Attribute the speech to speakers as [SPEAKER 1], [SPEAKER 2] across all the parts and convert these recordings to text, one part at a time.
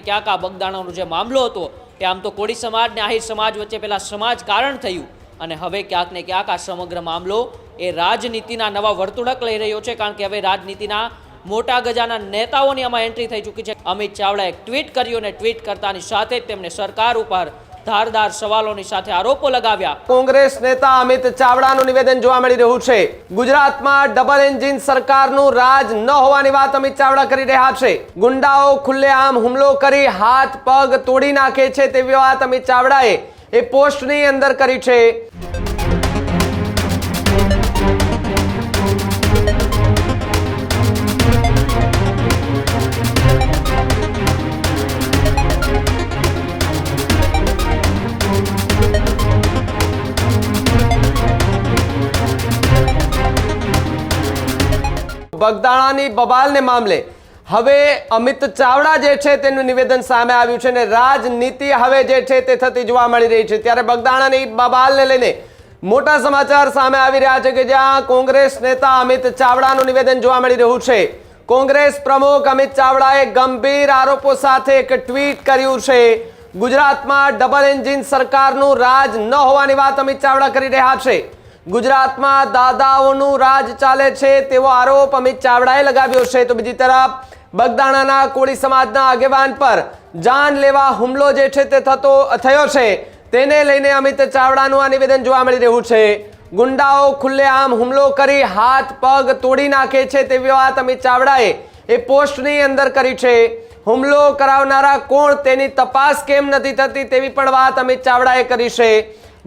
[SPEAKER 1] ક્યાંક આ બગદાણાનો જે મામલો હતો એ આમ તો કોળી સમાજ ને આહિર સમાજ વચ્ચે પેલા સમાજ કારણ થયું અને હવે ક્યાંક ને ક્યાંક આ સમગ્ર મામલો એ રાજનીતિના નવા વર્તુળક લઈ રહ્યો છે, કારણ કે હવે રાજનીતિના મોટા ગજાના નેતાઓની આમાં એન્ટ્રી થઈ ચૂકી છે। અમિત ચાવડાએ ટ્વીટ કર્યું અને ટ્વીટ કરતાની સાથે જ તેમણે સરકાર ઉપર ધારદાર સવાલોની સાથે આરોપો લગાવ્યા।
[SPEAKER 2] કોંગ્રેસ નેતા અમિત ચાવડાનું નિવેદન જોવા મળી રહ્યું છે। ગુજરાતમાં ડબલ એન્જિન સરકારનું રાજ ન હોવાની વાત અમિત ચાવડા કરી રહ્યા છે। ગુંડાઓ ખુલ્લેઆમ હુમલો કરી હાથ પગ તોડી નાખે છે તેવી વાત અમિત ચાવડાએ એ પોસ્ટની અંદર કરી છે। બગદાણાની બબાલને મામલે હવે અમિત ચાવડા જે છે તેનું નિવેદન સામે આવ્યું છે અને રાજનીતિ હવે જે છે તે થતી જોવા મળી રહી છે। ત્યારે બગદાણાની બબાલને લઈને મોટા સમાચાર સામે આવી રહ્યા છે કે જ્યાં કોંગ્રેસ નેતા અમિત ચાવડાનું નિવેદન જોવા મળી રહ્યું છે। કોંગ્રેસ પ્રમુખ અમિત ચાવડાએ ગંભીર આરોપો સાથે એક ટ્વીટ કર્યું છે। ગુજરાતમાં ડબલ એન્જિન સરકારનું રાજ ન હોવાની વાત અમિત ચાવડા કરી રહ્યા છે। ગુજરાતમાં દાદાઓનું રાજ ચાલે છે તેવો આરોપ અમિત ચાવડાએ લગાવ્યો છે। તો બીજી તરફ બગદાણાના કોળી સમાજના આગેવાન પર જાનલેવા હુમલો જે છે તે થયો છે તેને લઈને અમિત ચાવડાનું આ નિવેદન જોવા મળી રહ્યું છે। ગુંડાઓ ખુલ્લેઆમ હુમલો કરી હાથ પગ તોડી નાખે છે તેવી વાત અમિત ચાવડાએ એ પોસ્ટની અંદર કરી છે। હુમલો કરાવનારા કોણ તેની તપાસ કેમ નથી થતી તેવી પણ વાત અમિત ચાવડાએ કરી છે।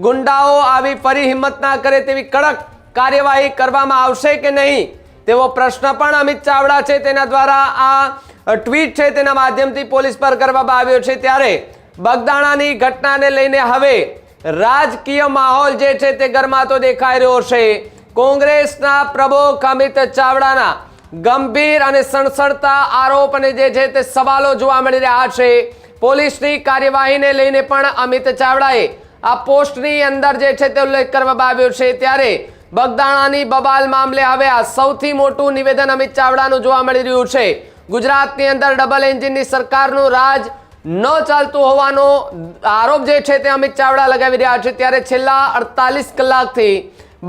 [SPEAKER 2] ગુંડાઓ આવી ફરી હિંમત ના કરે તેવી કડક કાર્યવાહી કરવામાં આવશે કે નહીં તેવો પ્રશ્ન પણ અમિત ચાવડા છે તેના દ્વારા આ ટ્વીટ છે તેના માધ્યમથી પોલીસ પર કરવામાં આવ્યો છે। ત્યારે બગદાણાની ઘટનાને લઈને હવે રાજકીય માહોલ જે છે તે ગરમાતો દેખાઈ રહ્યો છે। કોંગ્રેસના પ્રમુખ અમિત ચાવડાના ગંભીર અને સણસણતા આરોપ અને જે છે તે સવાલો જોવા મળી રહ્યા છે। પોલીસની કાર્યવાહીને લઈને પણ અમિત ચાવડાએ આ પોસ્ટની અંદર જે છે તે ઉલ્લેખ કરવામાં આવ્યો છે। ત્યારે બગદાણાની બબાલ મામલે હવે આ સૌથી મોટું નિવેદન અમિત ચાવડાનું જોવા મળી રહ્યું છે। ગુજરાતની અંદર ડબલ એન્જિનની સરકારનું રાજ ન ચાલતું હોવાનો આરોપ જે છે તે અમિત ચાવડા લગાવી રહ્યા છે। ત્યારે છેલ્લા 48 કલાકથી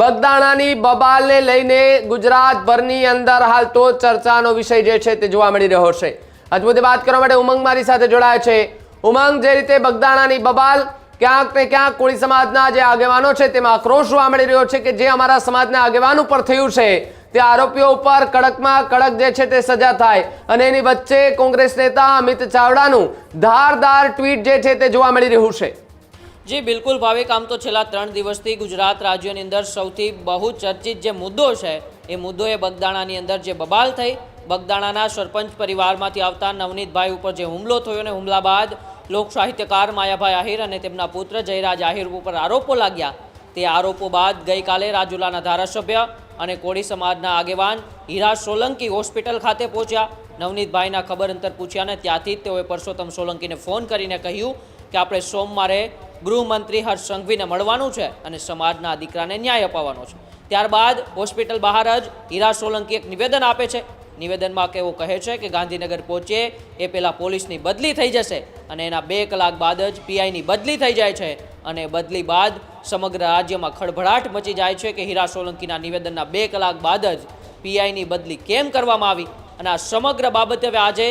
[SPEAKER 2] બગદાણાની બબાલને લઈને ગુજરાતભરની અંદર હાલ તો ચર્ચાનો વિષય જે છે તે જોવા મળી રહ્યો છે। આજ મુદ્દે વાત કરવા માટે ઉમંગ મારી સાથે જોડાયા છે। ઉમંગ, જે રીતે બગદાણાની બબાલ ક્યાંક ને ક્યાંક કોળી સમાજના જે આગેવાનો છે તેમાં આક્રોશ જોવા મળી રહ્યો છે કે જે અમારા સમાજના આગેવાનો પર થયું છે તે આરોપીઓ ઉપર કડકમાં કડક જે છે તે સજા થાય, અને એની વચ્ચે કોંગ્રેસ નેતા અમિત ચાવડાનું ધારદાર ટ્વીટ જે છે તે જોવા મળી રહ્યું છે।
[SPEAKER 1] જી બિલકુલ ભાવિક, આમ તો છેલ્લા 3 દિવસથી ગુજરાત રાજ્યની અંદર સૌથી બહુ ચર્ચિત જે મુદ્દો છે એ મુદ્દો એ બગદાણાની અંદર જે બબાલ થઈ, બગદાણાના સરપંચ પરિવારમાંથી આવતા નવનીતભાઈ ઉપર જે હુમલો થયો અને હુમલા બાદ લોક સાહિત્યકાર માયાભાઈ આહિર અને તેમના પુત્ર જયરાજ આહિર ઉપર આરોપો લાગ્યા। તે આરોપો બાદ ગઈકાલે રાજુલાના ધારાસભ્ય અને કોળી સમાજના આગેવાન હીરા સોલંકી હોસ્પિટલ ખાતે પહોંચ્યા। નવનીતભાઈના ખબર અંતર પૂછ્યા અને ત્યાંથી જ તેઓએ પરસોત્તમ સોલંકીને ફોન કરીને કહ્યું કે આપણે સોમવારે ગૃહમંત્રી હર્ષ સંઘવીને મળવાનું છે અને સમાજના દીકરાને ન્યાય અપાવવાનો છે। ત્યારબાદ હોસ્પિટલ બહાર જ હીરા સોલંકી એક નિવેદન આપે છે। નિવેદનમાં કેવું કહે છે કે ગાંધીનગર પહોંચે એ પહેલાં પોલીસની બદલી થઈ જશે અને એના 2 કલાક બાદ જ પીઆઈની બદલી થઈ જાય છે અને બદલી બાદ સમગ્ર રાજ્યમાં ખળભળાટ મચી જાય છે કે હીરા સોલંકીના નિવેદનના 2 કલાક બાદ જ પીઆઈની બદલી કેમ કરવામાં આવી। અને આ સમગ્ર બાબતે હવે આજે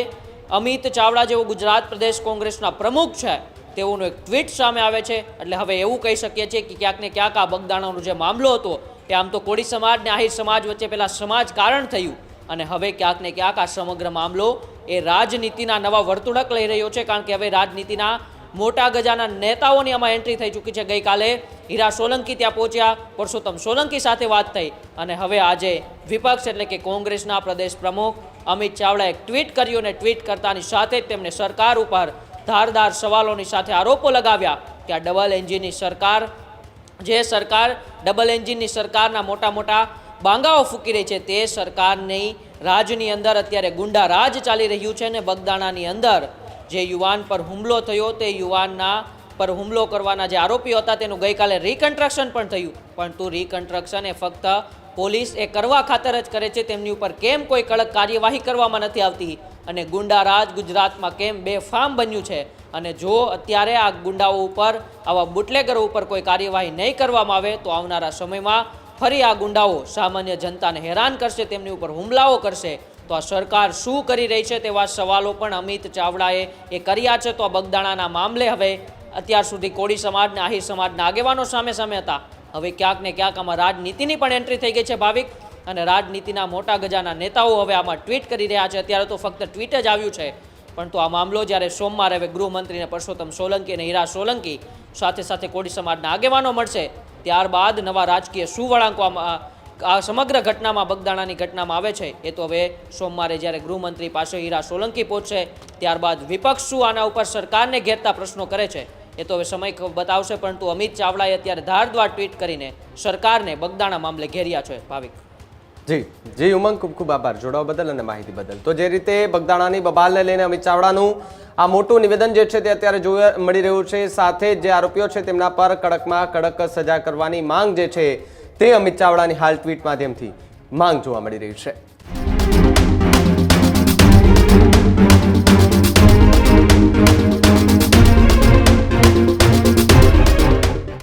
[SPEAKER 1] અમિત ચાવડા જેવો ગુજરાત પ્રદેશ કોંગ્રેસના પ્રમુખ છે તેઓનો એક ટ્વીટ સામે આવે છે। એટલે હવે એવું કહી શકીએ છીએ કે ક્યાંક ને ક્યાંક આ બગદાણાનો જે મામલો હતો એ આમ તો કોળી સમાજ ને આહિર સમાજ વચ્ચે પેલા સમાજ કારણ થયું અને હવે ક્યાંક ને ક્યાંક આ સમગ્ર મામલો એ રાજનીતિના નવા વર્તુળક લઈ રહ્યો છે, કારણ કે હવે રાજનીતિના મોટા ગજાના નેતાઓની આમાં એન્ટ્રી થઈ ચૂકી છે। ગઈકાલે હીરા સોલંકી ત્યાં પહોંચ્યા, પરસોત્તમ સોલંકી સાથે વાત થઈ અને હવે આજે વિપક્ષ એટલે કે કોંગ્રેસના પ્રદેશ પ્રમુખ અમિત ચાવડાએ ટ્વીટ કર્યું અને ટ્વીટ કરતાની સાથે જ તેમણે સરકાર ઉપર ધારદાર સવાલોની સાથે આરોપો લગાવ્યા કે આ ડબલ એન્જિનની સરકાર, જે સરકાર ડબલ એન્જિનની સરકારના મોટા મોટા બાંગાઓ ફૂંકી રહી છે, તે સરકારની રાજની અંદર અત્યારે ગુંડા રાજ ચાલી રહ્યું છે અને બગદાણાની અંદર જે યુવાન પર હુમલો થયો તે યુવાનના પર હુમલો કરવાના જે આરોપીઓ હતા તેનું ગઈકાલે રિકન્સ્ટ્રક્શન પણ થયું, પરંતુ રિકન્સ્ટ્રક્શન એ ફક્ત પોલીસ એ કરવા ખાતર જ કરે છે, તેમની ઉપર કેમ કોઈ કડક કાર્યવાહી કરવામાં નથી આવતી અને ગુંડા રાજ ગુજરાતમાં કેમ બેફામ બન્યું છે? અને જો અત્યારે આ ગુંડાઓ ઉપર, આવા બુટલેગરો ઉપર કોઈ કાર્યવાહી નહીં કરવામાં આવે તો આવનારા સમયમાં ફરી આ ગુંડાઓ સામાન્ય જનતાને હેરાન કરશે, તેમની ઉપર હુમલાઓ કરશે. તો આ સરકાર શું કરી રહી છે તેવા સવાલો પણ અમિત ચાવડાએ કર્યા છે. તો આ બગદાણાના મામલે હવે અત્યાર સુધી કોળી સમાજના, આહિર સમાજના આગેવાનો સામે હતા. હવે ક્યાંક ને ક્યાંક આમાં રાજનીતિની પણ એન્ટ્રી થઈ ગઈ છે ભાવિક, અને રાજનીતિના મોટા ગજાના નેતાઓ હવે આમાં ટ્વીટ કરી રહ્યા છે. અત્યારે તો ફક્ત ટ્વીટ જ આવ્યું છે, પણ તો આ મામલો જ્યારે સોમવારે હવે ગૃહમંત્રીને પરસોત્તમ સોલંકી અને હીરા સોલંકી સાથે કોળી સમાજના આગેવાનો મળશે, ત્યારબાદ નવા રાજકીય શું વળાંકો આ સમગ્ર ઘટનામાં, બગદાણાની ઘટનામાં આવે છે એ તો હવે સોમવારે જ્યારે ગૃહમંત્રી પાસે હીરા સોલંકી પહોંચશે ત્યારબાદ વિપક્ષ શું આના ઉપર સરકારને ઘેરતા પ્રશ્નો કરે છે એ તો હવે સમય બતાવશે. પરંતુ અમિત ચાવડાએ અત્યારે ધારદાર ટ્વીટ કરીને સરકારને બગદાણા મામલે ઘેર્યા છે. ભાવિક
[SPEAKER 2] જી ઉમંગ, ખૂબ ખૂબ આભાર જોડાવા બદલ અને માહિતી બદલ. તો જે રીતે બગદાણાની બબાલને લઈને અમિત ચાવડાનું આ મોટું નિવેદન જે છે તે અત્યારે જોવા મળી રહ્યું છે, સાથે જે આરોપીઓ છે તેમના પર કડકમાં કડક સજા કરવાની માંગ જે છે તે અમિત ચાવડાની હાલ ટ્વીટ માધ્યમથી માંગ જોવા મળી રહી છે.